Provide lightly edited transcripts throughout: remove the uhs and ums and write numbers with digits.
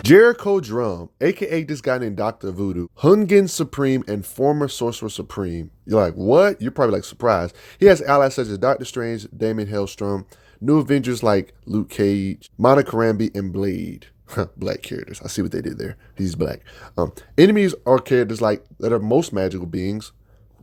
Jericho Drum, aka this guy named Dr. Voodoo, Hungan Supreme, and former Sorcerer Supreme. You're like, what? You're probably like surprised. He has allies such as Doctor Strange, Damien Hellstrom, new Avengers like Luke Cage, Monica Rambeau, and Blade. Black characters. I see what they did there. He's black. Enemies are characters like that are most magical beings.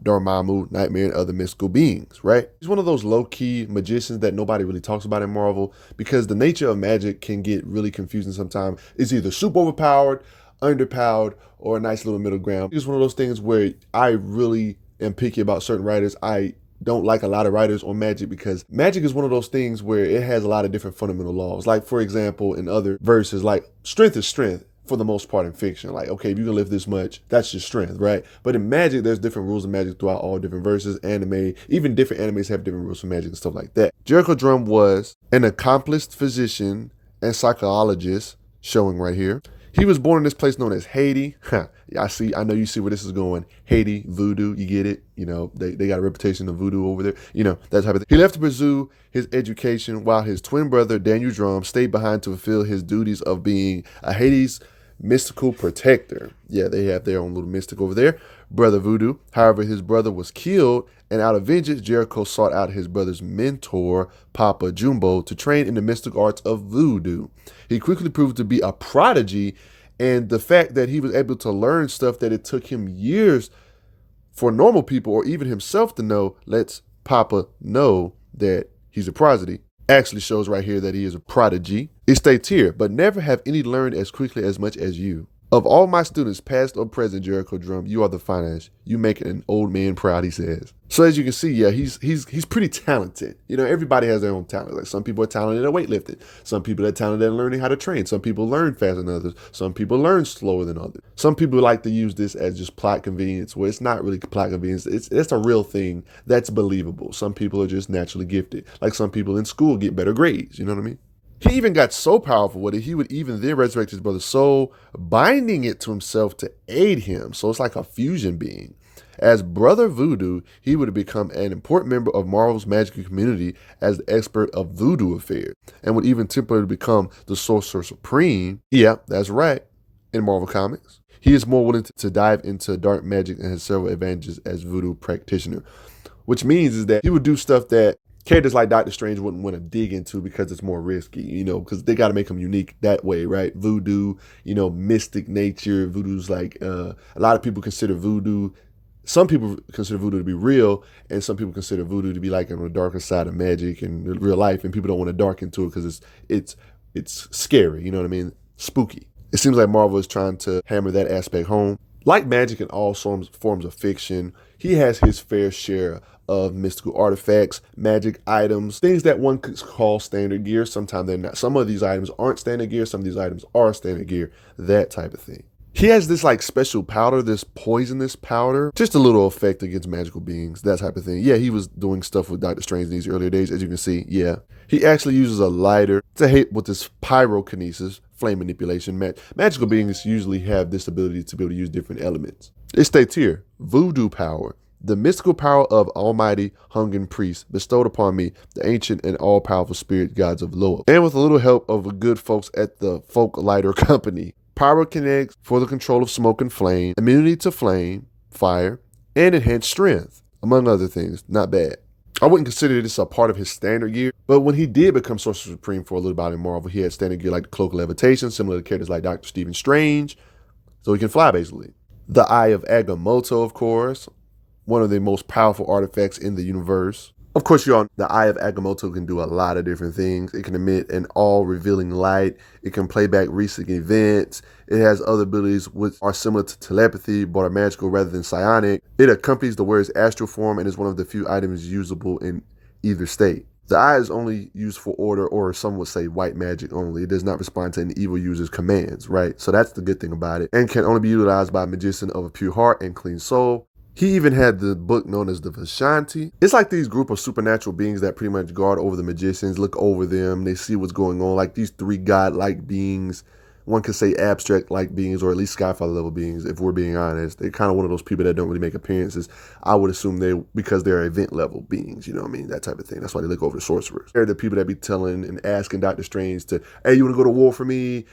Dormammu, Nightmare, and other mystical beings, right? He's one of those low-key magicians that nobody really talks about in Marvel because the nature of magic can get really confusing sometimes. It's either super overpowered, underpowered, or a nice little middle ground. It's one of those things where I really am picky about certain writers. I don't like a lot of writers on magic because magic is one of those things where it has a lot of different fundamental laws. Like, for example, in other verses, like strength is strength. For the most part in fiction, like, okay, if you can lift this much, that's your strength, right? But in magic, there's different rules of magic throughout all different verses, anime, even different animes have different rules for magic and stuff like that. Jericho Drum was an accomplished physician and psychologist, showing right here. He was born in this place known as Haiti. I know you see where this is going. Haiti, voodoo, you get it? You know, they got a reputation of voodoo over there. You know, that type of thing. He left to pursue his education while his twin brother, Daniel Drum, stayed behind to fulfill his duties of being a Haiti's mystical protector. Yeah, they have their own little mystic over there, Brother Voodoo. However, his brother was killed, and out of vengeance, Jericho sought out his brother's mentor, Papa Jumbo, to train in the mystic arts of voodoo. He quickly proved to be a prodigy, and the fact that he was able to learn stuff that it took him years for normal people or even himself to know lets Papa know that he's a prodigy. Actually shows right here that he is a prodigy. It states here, but never have any learned as quickly as much as you. Of all my students, past or present, Jericho Drum, you are the finest. You make an old man proud, he says. So as you can see, yeah, he's pretty talented. You know, everybody has their own talent. Like some people are talented at weightlifting. Some people are talented at learning how to train. Some people learn faster than others. Some people learn slower than others. Some people like to use this as just plot convenience, where it's not really plot convenience. It's a real thing that's believable. Some people are just naturally gifted. Like some people in school get better grades. You know what I mean? He even got so powerful with it, he would even then resurrect his brother's soul, binding it to himself to aid him. So it's like a fusion being. As Brother Voodoo, he would have become an important member of Marvel's magical community as the expert of voodoo affairs, and would even temporarily become the Sorcerer Supreme. Yeah, that's right, in Marvel Comics. He is more willing to dive into dark magic and has several advantages as voodoo practitioner, which means is that he would do stuff that characters like Doctor Strange wouldn't want to dig into because it's more risky, you know, because they got to make him unique that way, right? Voodoo, you know, mystic nature. Voodoo's like, a lot of people consider voodoo, some people consider voodoo to be real, and some people consider voodoo to be like on the darker side of magic and real life, and people don't want to darken into it because it's scary, you know what I mean? Spooky. It seems like Marvel is trying to hammer that aspect home. Like magic in all forms of fiction, he has his fair share of mystical artifacts, magic items, things that one could call standard gear. Sometimes they're not. Some of these items aren't standard gear. Some of these items are standard gear, that type of thing. He has this like special powder, this poisonous powder, just a little effect against magical beings, that type of thing. Yeah, he was doing stuff with Doctor Strange in these earlier days, as you can see. Yeah, he actually uses a lighter to hit with this pyrokinesis, flame manipulation. Magical beings usually have this ability to be able to use different elements. It states here, voodoo power. The mystical power of Almighty Hungan Priest bestowed upon me, the ancient and all-powerful spirit gods of Loa, and with a little help of the good folks at the Folk Lighter Company. Pyrokinetics for the control of smoke and flame, immunity to flame, fire, and enhanced strength, among other things. Not bad. I wouldn't consider this a part of his standard gear, but when he did become Sorcerer Supreme for a little while in Marvel, he had standard gear like the Cloak of Levitation, similar to characters like Dr. Stephen Strange, so he can fly basically. The Eye of Agamotto, of course, one of the most powerful artifacts in the universe. Of course, the Eye of Agamotto can do a lot of different things. It can emit an all-revealing light. It can play back recent events. It has other abilities which are similar to telepathy, but are magical rather than psionic. It accompanies the wearer's astral form and is one of the few items usable in either state. The eye is only used for order, or some would say white magic only. It does not respond to any evil user's commands, right? So that's the good thing about it. And can only be utilized by a magician of a pure heart and clean soul. He even had the book known as the Vishanti. It's like these group of supernatural beings that pretty much guard over the magicians, look over them, they see what's going on, like these three godlike beings one could say abstract like beings, or at least Skyfall level beings, if we're being honest. They're kind of one of those people that don't really make appearances. I would assume because they're event level beings, you know what I mean? That type of thing. That's why they look over the sorcerers. They're the people that be telling and asking Doctor Strange to, hey, you want to go to war for me?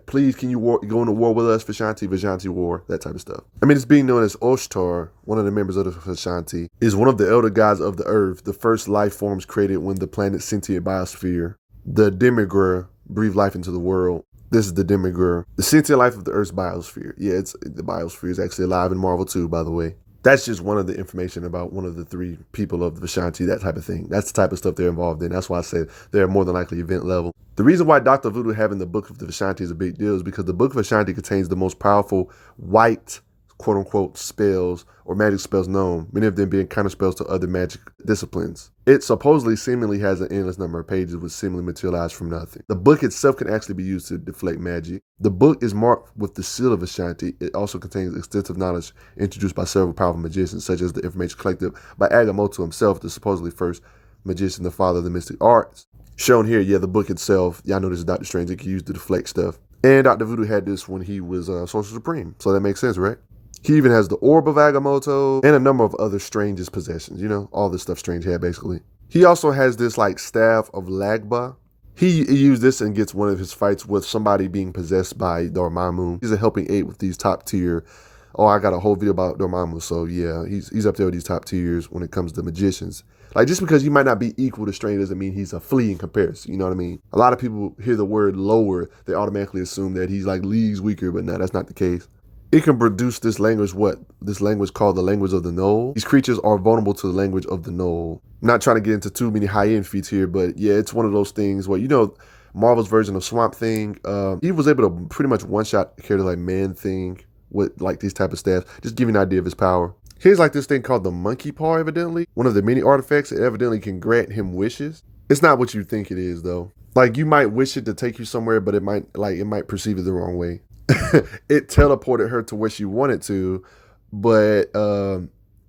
Please, can you go into war with us? Vishanti war, that type of stuff. I mean, it's being known as Oshtar, one of the members of the Vishanti, is one of the elder gods of the earth, the first life forms created when the planet's sentient biosphere, the Demigre, breathed life into the world. This is the Demigre, the sentient life of the Earth's biosphere. Yeah, the biosphere is actually alive in Marvel too, by the way. That's just one of the information about one of the 3 people of the Vishanti, that type of thing. That's the type of stuff they're involved in. That's why I said they're more than likely event level. The reason why Dr. Voodoo having the Book of the Vishanti is a big deal is because the Book of Vishanti contains the most powerful white, quote-unquote, spells or magic spells known, many of them being counter spells to other magic disciplines. It supposedly seemingly has an endless number of pages which seemingly materialize from nothing. The book itself can actually be used to deflect magic. The book is marked with the seal of Vishanti. It also contains extensive knowledge introduced by several powerful magicians, such as the information collected by Agamotto himself, the supposedly first magician, the father of the mystic arts. Shown here, yeah, the book itself, y'all know this is Doctor Strange, it can use to deflect stuff. And Dr. Voodoo had this when he was Sorcerer Supreme, so that makes sense, right? He even has the Orb of Agamotto and a number of other Strange's possessions, you know, all this stuff Strange had basically. He also has this like Staff of Lagba. He used this and gets one of his fights with somebody being possessed by Dormammu. He's a helping aid with these top tier. Oh, I got a whole video about Dormammu, so yeah, he's up there with these top tiers when it comes to magicians. Like, just because he might not be equal to Strange doesn't mean he's a flea in comparison, you know what I mean? A lot of people hear the word lower, they automatically assume that he's like leagues weaker, but no, that's not the case. It can produce this language called the language of the Knoll. These creatures are vulnerable to the language of the Knoll. I'm not trying to get into too many high-end feats here, but yeah, it's one of those things where, you know, Marvel's version of Swamp Thing, he was able to pretty much one-shot characters like Man-Thing with like these type of staffs. Just give you an idea of his power. Here's like this thing called the Monkey Paw, evidently. One of the many artifacts that evidently can grant him wishes. It's not what you think it is, though. Like, you might wish it to take you somewhere, but it might perceive it the wrong way. It teleported her to where she wanted to, but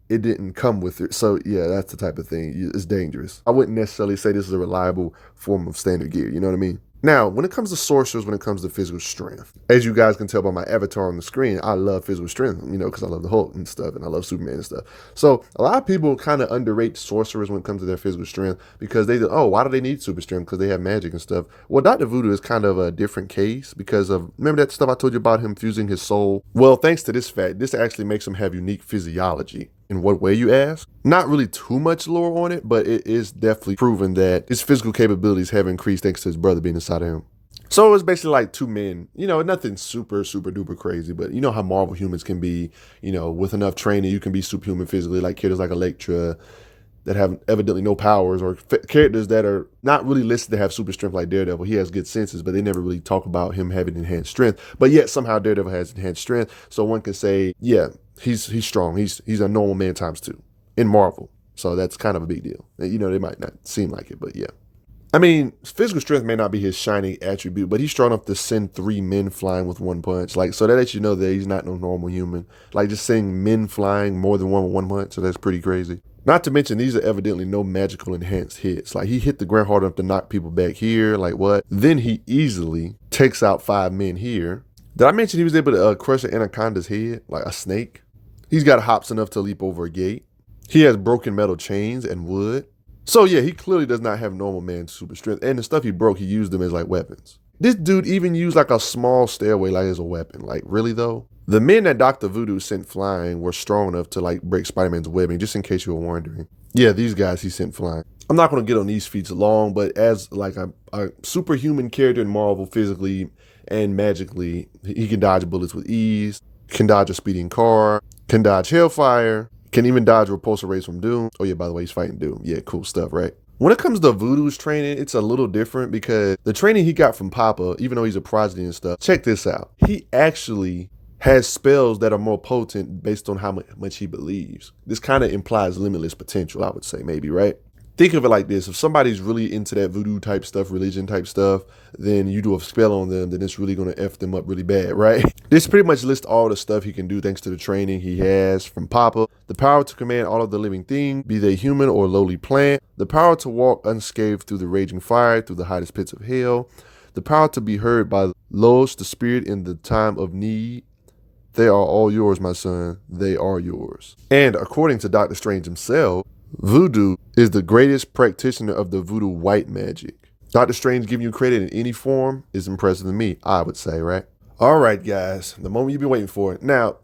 it didn't come with it. So yeah, that's the type of thing. It's dangerous. I wouldn't necessarily say this is a reliable form of standard gear. You know what I mean? Now, when it comes to sorcerers, when it comes to physical strength, as you guys can tell by my avatar on the screen, I love physical strength, you know, because I love the Hulk and stuff, and I love Superman and stuff. So a lot of people kind of underrate sorcerers when it comes to their physical strength because they think, oh, why do they need super strength? Because they have magic and stuff. Well, Dr. Voodoo is kind of a different case because of, remember that stuff I told you about him fusing his soul? Well, thanks to this fact, this actually makes him have unique physiology. In what way, you ask? Not really too much lore on it, but it is definitely proven that his physical capabilities have increased thanks to his brother being inside of him. So it's basically like 2 men, you know, nothing super duper crazy, but you know how Marvel humans can be, you know, with enough training, you can be superhuman physically, like characters like Elektra that have evidently no powers, or characters that are not really listed to have super strength like Daredevil. He has good senses, but they never really talk about him having enhanced strength, but yet somehow Daredevil has enhanced strength. So one can say, yeah, he's strong. He's a normal man times 2 in Marvel. So that's kind of a big deal. You know, they might not seem like it, but yeah. I mean, physical strength may not be his shining attribute, but he's strong enough to send 3 men flying with 1 punch. Like, so that lets you know that he's not no normal human. Like, just seeing men flying more than one with 1 punch, so that's pretty crazy. Not to mention, these are evidently no magical enhanced hits. Like, he hit the ground hard enough to knock people back here, like what? Then he easily takes out 5 men here. Did I mention he was able to crush an anaconda's head, like a snake? He's got hops enough to leap over a gate. He has broken metal chains and wood. So yeah, he clearly does not have normal man super strength. And the stuff he broke, he used them as like weapons. This dude even used like a small stairway like as a weapon. Like, really though? The men that Dr. Voodoo sent flying were strong enough to like break Spider-Man's webbing, just in case you were wondering. Yeah, these guys he sent flying. I'm not going to get on these feats long, but as like a superhuman character in Marvel physically and magically, he can dodge bullets with ease, can dodge a speeding car, can dodge hellfire, can even dodge repulsor rays from Doom. Oh yeah, by the way, he's fighting Doom. Yeah, cool stuff, right? When it comes to Voodoo's training, it's a little different because the training he got from Papa, even though he's a prodigy and stuff, check this out. He actually has spells that are more potent based on how much he believes. This kind of implies limitless potential, I would say, maybe, right? Think of it like this. If somebody's really into that voodoo type stuff, religion type stuff, then you do a spell on them, then it's really going to F them up really bad, right? This pretty much lists all the stuff he can do thanks to the training he has from Papa. The power to command all of the living things, be they human or lowly plant. The power to walk unscathed through the raging fire, through the hottest pits of hell. The power to be heard by Los, the spirit in the time of need. They are all yours, my son. They are yours. And according to Doctor Strange himself, Voodoo is the greatest practitioner of the voodoo white magic. Doctor Strange giving you credit in any form is impressive to me, I would say, right? All right, guys, the moment you've been waiting for. Now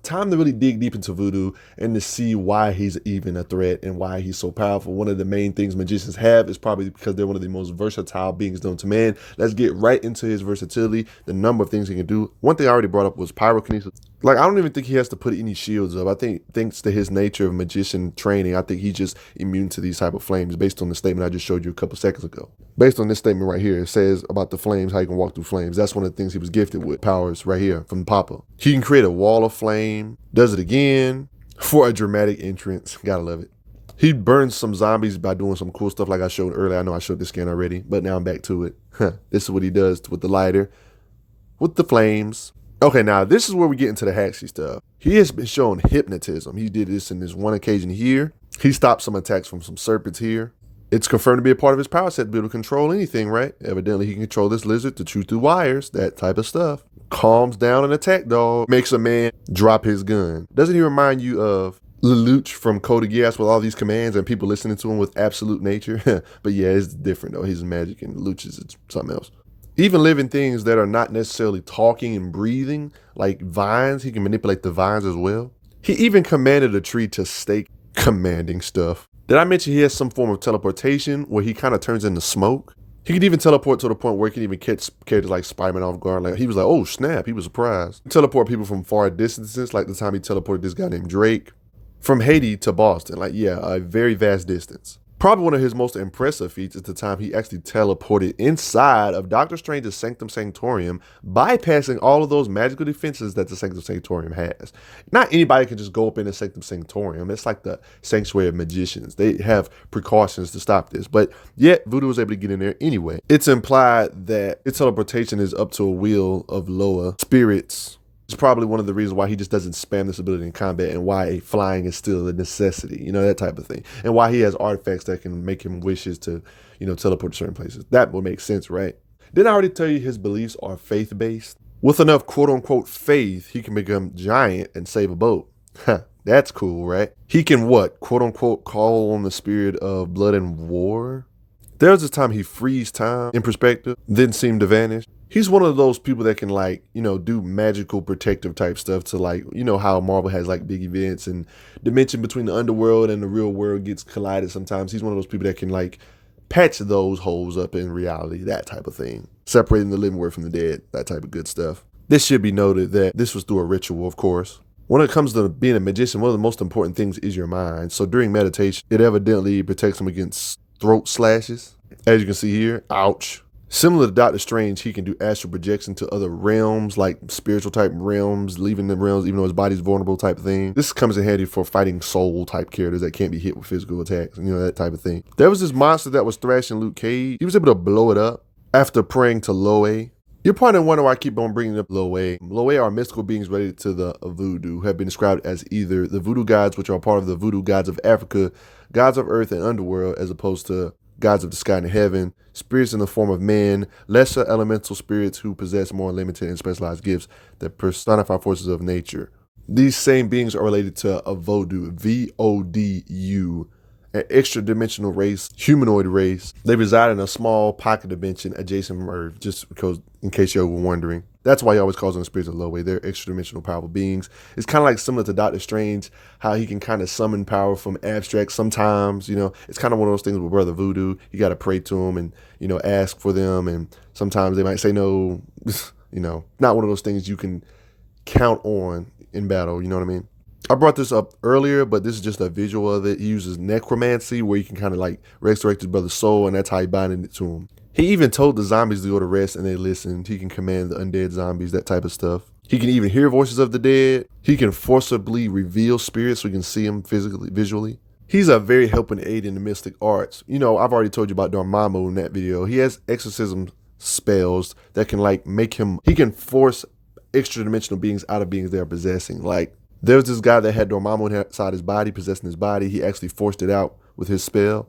time to really dig deep into Voodoo and to see why he's even a threat and why he's so powerful. One of the main things magicians have is probably because they're one of the most versatile beings known to man. Let's get right into his versatility, the number of things he can do. One thing I already brought up was pyrokinesis. Like, I don't even think he has to put any shields up. I think thanks to his nature of magician training, I think he's just immune to these type of flames based on the statement I just showed you a couple seconds ago. Based on this statement right here, it says about the flames, how you can walk through flames. That's one of the things he was gifted with, powers right here from Papa. He can create a wall of flame, does it again for a dramatic entrance. Gotta love it. He burns some zombies by doing some cool stuff like I showed earlier. I know I showed this scan already, but now I'm back to it. This is what he does with the lighter, with the flames. Okay, now this is where we get into the Haxy stuff. He has been shown hypnotism. He did this in this one occasion here. He stopped some attacks from some serpents here. It's confirmed to be a part of his power set to be able to control anything, right? Evidently, he can control this lizard to chew through wires, that type of stuff. Calms down an attack dog, makes a man drop his gun. Doesn't he remind you of Lelouch from Code Geass with all these commands and people listening to him with absolute nature? But yeah, it's different though. He's magic and Lelouch is something else. Even living things that are not necessarily talking and breathing, like vines, he can manipulate the vines as well. He even commanded a tree to stake commanding stuff. Did I mention he has some form of teleportation where he kind of turns into smoke? He could even teleport to the point where he can even catch characters like Spider-Man off guard. Like, he was like, oh snap, he was surprised. Teleport people from far distances, like the time he teleported this guy named Drake. From Haiti to Boston, like yeah, a very vast distance. Probably one of his most impressive feats is the time he actually teleported inside of Doctor Strange's Sanctum Sanctorum, bypassing all of those magical defenses that the Sanctum Sanctorum has. Not anybody can just go up in the Sanctum Sanctorum. It's like the sanctuary of magicians. They have precautions to stop this, but yet Voodoo was able to get in there anyway. It's implied that its teleportation is up to a will of Loa spirits. It's probably one of the reasons why he just doesn't spam this ability in combat and why flying is still a necessity, you know, that type of thing. And why he has artifacts that can make him wishes to, you know, teleport to certain places. That would make sense, right? Didn't I already tell you his beliefs are faith-based? With enough quote-unquote faith, he can become giant and save a boat. That's cool, right? He can what? Quote-unquote call on the spirit of blood and war? There was this time he frees time in perspective, then seemed to vanish. He's one of those people that can, like, you know, do magical protective type stuff to, like, you know how Marvel has like big events and dimension between the underworld and the real world gets collided sometimes. He's one of those people that can like patch those holes up in reality, that type of thing. Separating the living word from the dead, that type of good stuff. This should be noted that this was through a ritual, of course. When it comes to being a magician, one of the most important things is your mind. So during meditation, it evidently protects him against throat slashes. As you can see here, ouch. Similar to Doctor Strange, he can do astral projection to other realms, like spiritual type realms, leaving the realms even though his body's vulnerable type thing. This comes in handy for fighting soul type characters that can't be hit with physical attacks, you know, that type of thing. There was this monster that was thrashing Luke Cage. He was able to blow it up after praying to Loe. You're probably wondering why I keep on bringing up Loe. Loe are mystical beings related to the voodoo, who have been described as either the voodoo gods, which are part of the voodoo gods of Africa, gods of earth and underworld, as opposed to gods of the sky and heaven, spirits in the form of men, lesser elemental spirits who possess more limited and specialized gifts that personify forces of nature. These same beings are related to a Voodoo, V-O-D-U, an extra-dimensional race, humanoid race. They reside in a small pocket dimension adjacent from Earth, just because, in case you were wondering. That's why he always calls them spirits of Loe. They're extra-dimensional powerful beings. It's kind of like similar to Doctor Strange, how he can kind of summon power from abstract sometimes, you know. It's kind of one of those things with Brother Voodoo. You got to pray to him and, you know, ask for them. And sometimes they might say no, you know. Not one of those things you can count on in battle, you know what I mean? I brought this up earlier, but this is just a visual of it. He uses necromancy, where you can kind of like resurrect his brother's soul, and that's how he binded it to him. He even told the zombies to go to rest, and they listened. He can command the undead zombies, that type of stuff. He can even hear voices of the dead. He can forcibly reveal spirits so you can see them physically, visually. He's a very helping aid in the mystic arts. You know, I've already told you about Dormammu in that video. He has exorcism spells that can like make him, he can force extra dimensional beings out of beings they are possessing. Like, there was this guy that had Dormammu inside his body, possessing his body. He actually forced it out with his spell.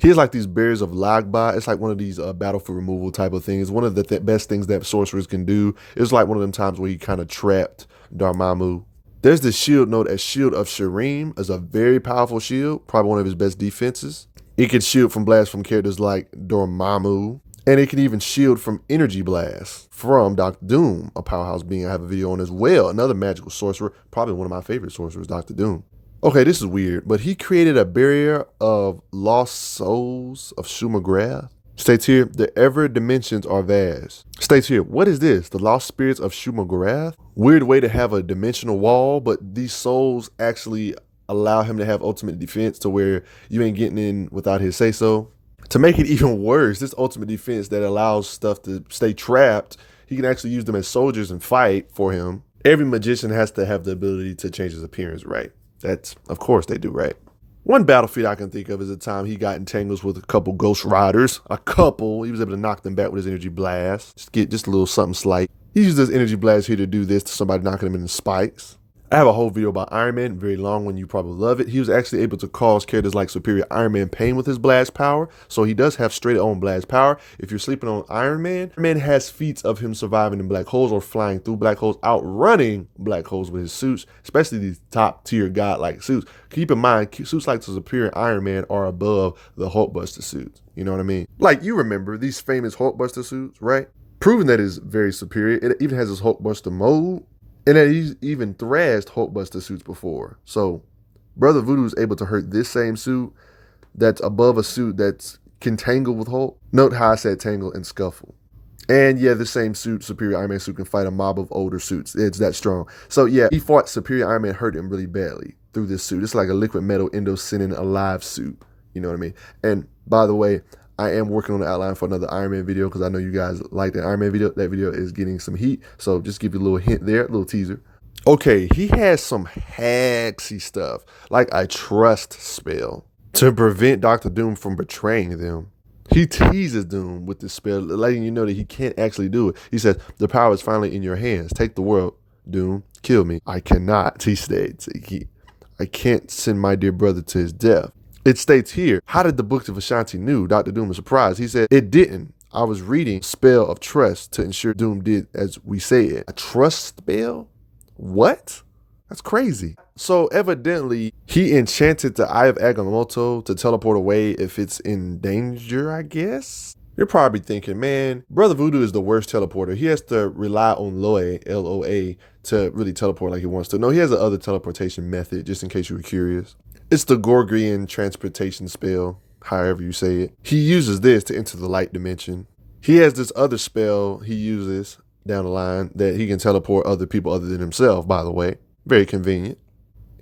He has like these barriers of Lagba. It's like one of these battlefield removal type of things. One of the best things that sorcerers can do. It's like one of them times where he kind of trapped Dormammu. There's this shield known as Shield of Shireen. It's a very powerful shield, probably one of his best defenses. It can shield from blasts from characters like Dormammu, and it can even shield from energy blasts from Doctor Doom, a powerhouse being I have a video on as well. Another magical sorcerer, probably one of my favorite sorcerers, Doctor Doom. Okay, this is weird, but he created a barrier of lost souls of Shumagrath. States here, the ever dimensions are vast. States here, what is this? The lost spirits of Shumagrath? Weird way to have a dimensional wall, but these souls actually allow him to have ultimate defense to where you ain't getting in without his say-so. To make it even worse, this ultimate defense that allows stuff to stay trapped, he can actually use them as soldiers and fight for him. Every magician has to have the ability to change his appearance, right? That's, of course they do, right? One battlefield I can think of is the time he got entangles with a couple Ghost Riders. A couple. He was able to knock them back with his energy blast. Just get just a little something slight. He used his energy blast here to do this to somebody knocking him in the spikes. I have a whole video about Iron Man, very long one, you probably love it. He was actually able to cause characters like Superior Iron Man pain with his blast power, so he does have straight on blast power. If you're sleeping on Iron Man has feats of him surviving in black holes or flying through black holes, outrunning black holes with his suits, especially these top tier godlike suits. Keep in mind, suits like the Superior Iron Man are above the Hulkbuster suits, you know what I mean? Like, you remember these famous Hulkbuster suits, right? Proving that is very superior. It even has this Hulkbuster mode. And that he's even thrashed Hulkbuster suits before. So, Brother Voodoo is able to hurt this same suit that's above a suit that's can tangle with Hulk. Note how I said tangle and scuffle. And yeah, the same suit, Superior Iron Man suit, can fight a mob of older suits. It's that strong. So yeah, he fought Superior Iron Man, hurt him really badly through this suit. It's like a liquid metal Indocinin alive suit. You know what I mean? And by the way, I am working on the outline for another Iron Man video because I know you guys like that Iron Man video. That video is getting some heat. So just give you a little hint there, a little teaser. Okay, he has some haxy stuff, like a trust spell to prevent Doctor Doom from betraying them. He teases Doom with this spell, letting you know that he can't actually do it. He says, the power is finally in your hands. Take the world, Doom. Kill me. I cannot, he states. I can't send my dear brother to his death. It states here, how did the Book of Ashanti knew? Dr. Doom was surprised. He said, it didn't. I was reading Spell of Trust to ensure Doom did as we said. A trust spell? What? That's crazy. So evidently, he enchanted the Eye of Agamotto to teleport away if it's in danger, I guess? You're probably thinking, man, Brother Voodoo is the worst teleporter. He has to rely on Loe, L-O-A, to really teleport like he wants to. No, he has another teleportation method, just in case you were curious. It's the Gorgian transportation spell, however you say it. He uses this to enter the light dimension. He has this other spell he uses down the line that he can teleport other people other than himself, by the way. Very convenient.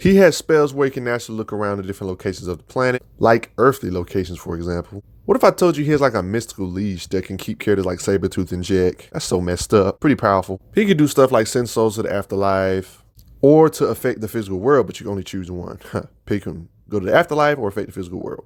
He has spells where he can naturally look around at different locations of the planet, like earthly locations, for example. What if I told you he has like a mystical leash that can keep characters like Sabretooth and Jack? That's so messed up. Pretty powerful. He can do stuff like send souls to the afterlife, or to affect the physical world, but you can only choose one. Pick him. Go to the afterlife or affect the physical world.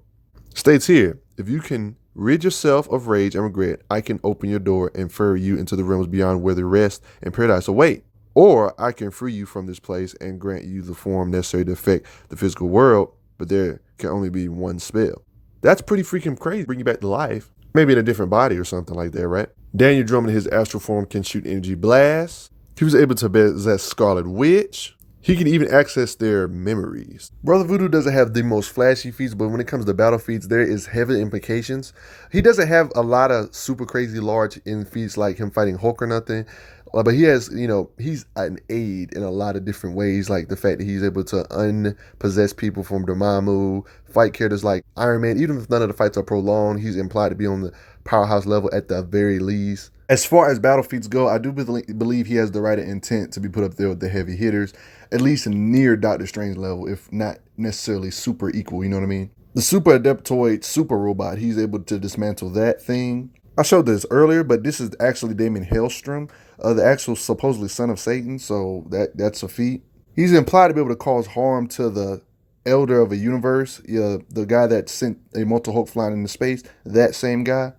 States here, if you can rid yourself of rage and regret, I can open your door and ferry you into the realms beyond where the rest and paradise await. Or I can free you from this place and grant you the form necessary to affect the physical world, but there can only be one spell. That's pretty freaking crazy. Bring you back to life. Maybe in a different body or something like that, right? Daniel Drummond, his astral form, can shoot energy blasts. He was able to possess Scarlet Witch. He can even access their memories. Brother Voodoo doesn't have the most flashy feats, but when it comes to battle feats, there is heavy implications. He doesn't have a lot of super crazy large feats like him fighting Hulk or nothing. But he has, he's an aid in a lot of different ways, like the fact that he's able to unpossess people from Dormammu, fight characters like Iron Man. Even if none of the fights are prolonged, he's implied to be on the powerhouse level at the very least. As far as battle feats go, I do believe he has the right intent to be put up there with the heavy hitters, at least near Doctor Strange level, if not necessarily super equal, you know what I mean? The Super Adeptoid Super Robot, he's able to dismantle that thing. I showed this earlier, but this is actually Damien Hellstrom, the actual supposedly son of Satan, so that's a feat. He's implied to be able to cause harm to the Elder of a Universe, the guy that sent Immortal Hulk flying into space, that same guy.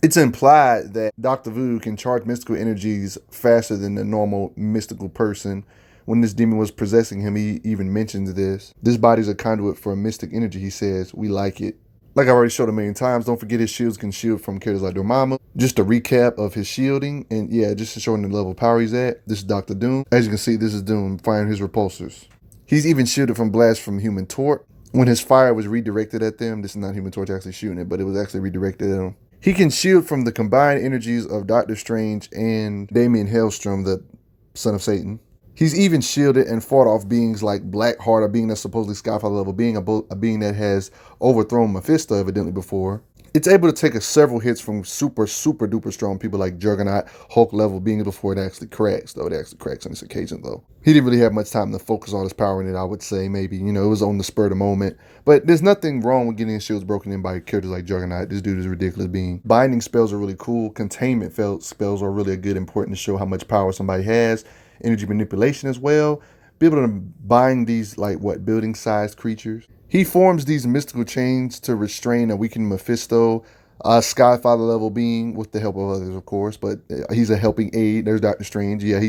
It's implied that Dr. Voodoo can charge mystical energies faster than the normal mystical person, When this demon was possessing him, he even mentions this. This body's a conduit for a mystic energy, he says. We like it. Like I've already showed a million times, don't forget his shields can shield from characters like Dormammu. Just a recap of his shielding, and yeah, just showing the level of power he's at. This is Dr. Doom. As you can see, this is Doom firing his repulsors. He's even shielded from blasts from Human Torch. When his fire was redirected at them, this is not Human Torch actually shooting it, but it was actually redirected at him. He can shield from the combined energies of Doctor Strange and Damien Hellstrom, the son of Satan. He's even shielded and fought off beings like Blackheart, a being that's supposedly Skyfall level, being a being that has overthrown Mephisto evidently before. It's able to take several hits from super duper strong people like Juggernaut, Hulk level beings before it actually cracks, though. It actually cracks on this occasion, though. He didn't really have much time to focus all his power in it, I would say, maybe. You know, it was on the spur of the moment. But there's nothing wrong with getting his shields broken in by characters like Juggernaut. This dude is a ridiculous being. Binding spells are really cool. Containment spells are really good, important to show how much power somebody has. Energy manipulation as well. Be able to bind these, like, building-sized creatures. He forms these mystical chains to restrain and weaken Mephisto, a Skyfather level being, with the help of others, of course, but he's a helping aid. There's Doctor Strange. Yeah,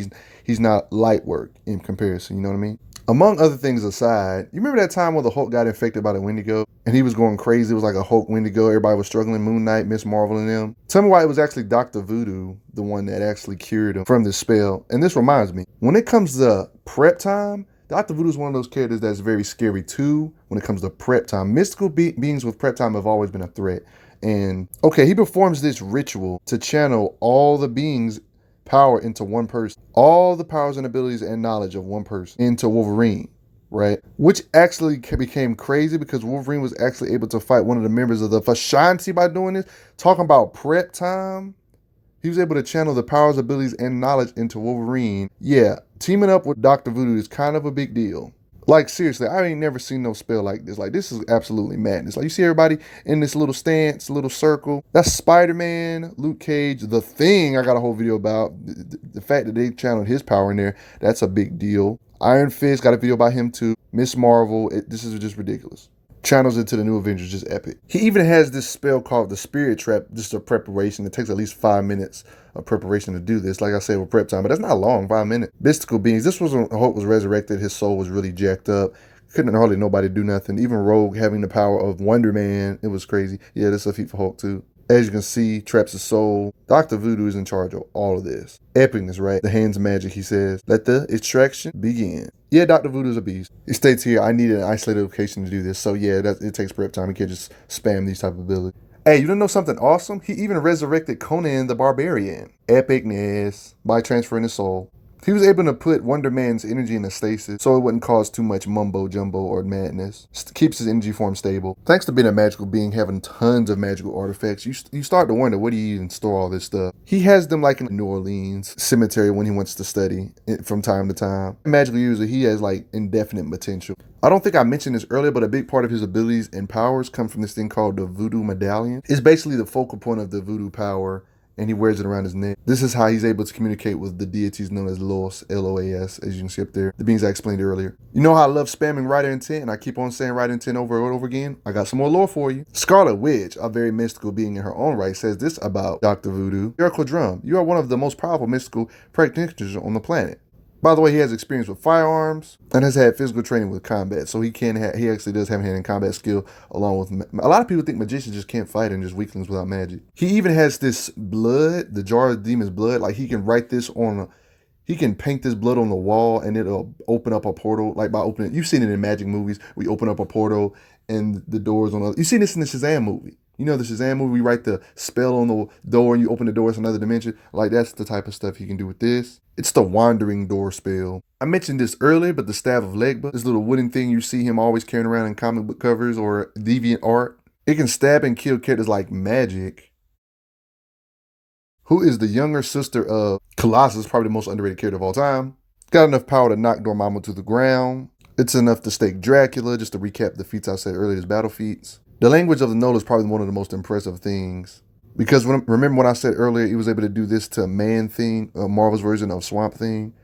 he's not light work in comparison, you know what I mean? Among other things aside, you remember that time when the Hulk got infected by the Wendigo and he was going crazy? It was like a Hulk Wendigo. Everybody was struggling. Moon Knight, Miss Marvel, and them. Tell me why it was actually Dr. Voodoo, the one that actually cured him from this spell. And this reminds me, when it comes to prep time, Dr. Voodoo is one of those characters that's very scary too when it comes to prep time. Mystical beings with prep time have always been a threat. And okay, he performs this ritual to channel all the beings' power into one person. All the powers and abilities and knowledge of one person into Wolverine, right? Which actually became crazy because Wolverine was actually able to fight one of the members of the Vishanti by doing this. Talking about prep time. He was able to channel the powers, abilities, and knowledge into Wolverine. Yeah, teaming up with Dr. Voodoo is kind of a big deal. Like, seriously, I ain't never seen no spell like this. Like, this is absolutely madness. Like, you see everybody in this little stance, little circle. That's Spider-Man, Luke Cage, The Thing I got a whole video about. The fact that they channeled his power in there, that's a big deal. Iron Fist, got a video about him too. Miss Marvel, this is just ridiculous. Channels into the new Avengers, just epic. He even has this spell called the Spirit Trap, just a preparation. It takes at least 5 minutes of preparation to do this. Like I said, with prep time, but that's not long, 5 minutes. Mystical beings. This was when Hulk was resurrected. His soul was really jacked up. Couldn't hardly nobody do nothing. Even Rogue having the power of Wonder Man. It was crazy. Yeah, that's a feat for Hulk too. As you can see, traps his soul. Dr. Voodoo is in charge of all of this. Epicness, right? The hands of magic, he says. Let the extraction begin. Yeah, Dr. Voodoo's a beast. It states here, I need an isolated location to do this. So yeah, it takes prep time. You can't just spam these type of abilities. Hey, you don't know something awesome? He even resurrected Conan the Barbarian. Epicness by transferring his soul. He was able to put Wonder Man's energy in a stasis so it wouldn't cause too much mumbo jumbo or madness. Keeps his energy form stable. Thanks to being a magical being, having tons of magical artifacts, you start to wonder, where do you even store all this stuff? He has them like in New Orleans cemetery when he wants to study from time to time. Magical user, he has like indefinite potential. I don't think I mentioned this earlier, but a big part of his abilities and powers come from this thing called the Voodoo Medallion. It's basically the focal point of the Voodoo power, and he wears it around his neck. This is how he's able to communicate with the deities known as Loas, L-O-A-S, as you can see up there, the beings I explained earlier. You know how I love spamming Rider Intent, and I keep on saying Rider Intent over and over again? I got some more lore for you. Scarlet Witch, a very mystical being in her own right, says this about Dr. Voodoo. Miracle Drum, you are one of the most powerful mystical practitioners on the planet. By the way, he has experience with firearms and has had physical training with combat. So he actually does have a hand in combat skill along with, a lot of people think magicians just can't fight and just weaklings without magic. He even has this blood, the jar of demon's blood. Like he can write this on, he can paint this blood on the wall and it'll open up a portal. Like by opening, you've seen it in magic movies. We open up a portal and the doors on, you've seen this in the Shazam movie. You know the Shazam movie, we write the spell on the door and you open the door, it's another dimension. Like that's the type of stuff he can do with this. It's the Wandering Door spell. I mentioned this earlier, but the Staff of Legba, this little wooden thing you see him always carrying around in comic book covers or deviant art. It can stab and kill characters like Magik, who is the younger sister of Colossus, probably the most underrated character of all time. Got enough power to knock Dormammu to the ground. It's enough to stake Dracula, just to recap the feats I said earlier, his battle feats. The language of the Knoll is probably one of the most impressive things. Because remember when I said earlier, he was able to do this to Man-Thing, Marvel's version of Swamp Thing,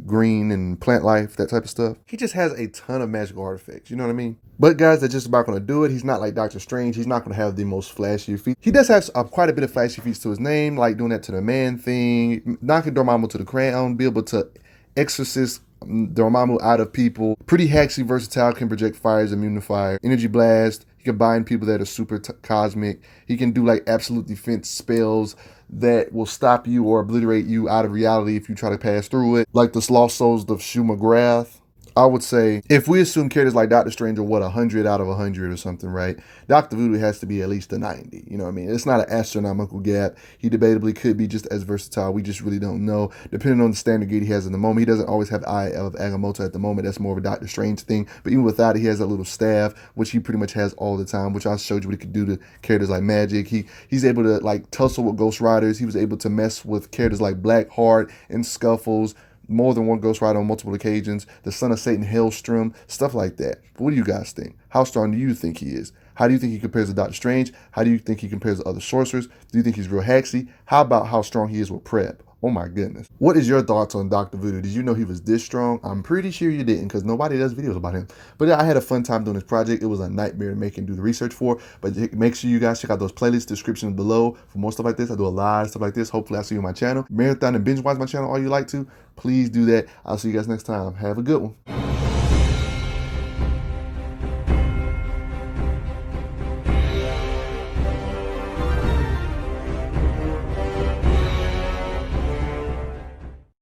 Green and Plant Life, that type of stuff. He just has a ton of magical artifacts, you know what I mean? But guys, that's just about going to do it. He's not like Doctor Strange. He's not going to have the most flashy feats. He does have quite a bit of flashy feats to his name, like doing that to the Man-Thing, knocking Dormammu to the ground, be able to exorcist Dormammu out of people. Pretty hexy, versatile, can project fires, immune to fire. Energy blast. He can bind people that are super cosmic. He can do like absolute defense spells that will stop you or obliterate you out of reality if you try to pass through it. Like the Lost Souls of Shumagrath. I would say if we assume characters like Doctor Strange are 100 out of 100 or something, right? Dr. Voodoo has to be at least a 90. You know what I mean? It's not an astronomical gap. He debatably could be just as versatile. We just really don't know. Depending on the standard gear he has in the moment, he doesn't always have Eye of Agamotto at the moment. That's more of a Doctor Strange thing. But even without it, he has that little staff, which he pretty much has all the time, which I showed you what he could do to characters like Magic. He's able to like tussle with Ghost Riders. He was able to mess with characters like Blackheart and Scuffles. More than one Ghost Rider on multiple occasions, the Son of Satan, Hellstrom, stuff like that. But what do you guys think? How strong do you think he is? How do you think he compares to Doctor Strange? How do you think he compares to other sorcerers? Do you think he's real hexy? How about how strong he is with prep? Oh my goodness. What is your thoughts on Dr. Voodoo? Did you know he was this strong? I'm pretty sure you didn't because nobody does videos about him. But yeah, I had a fun time doing this project. It was a nightmare to make and do the research for. But make sure you guys check out those playlist descriptions below for more stuff like this. I do a lot of stuff like this. Hopefully I'll see you on my channel. Marathon and binge watch my channel all you like to. Please do that. I'll see you guys next time. Have a good one.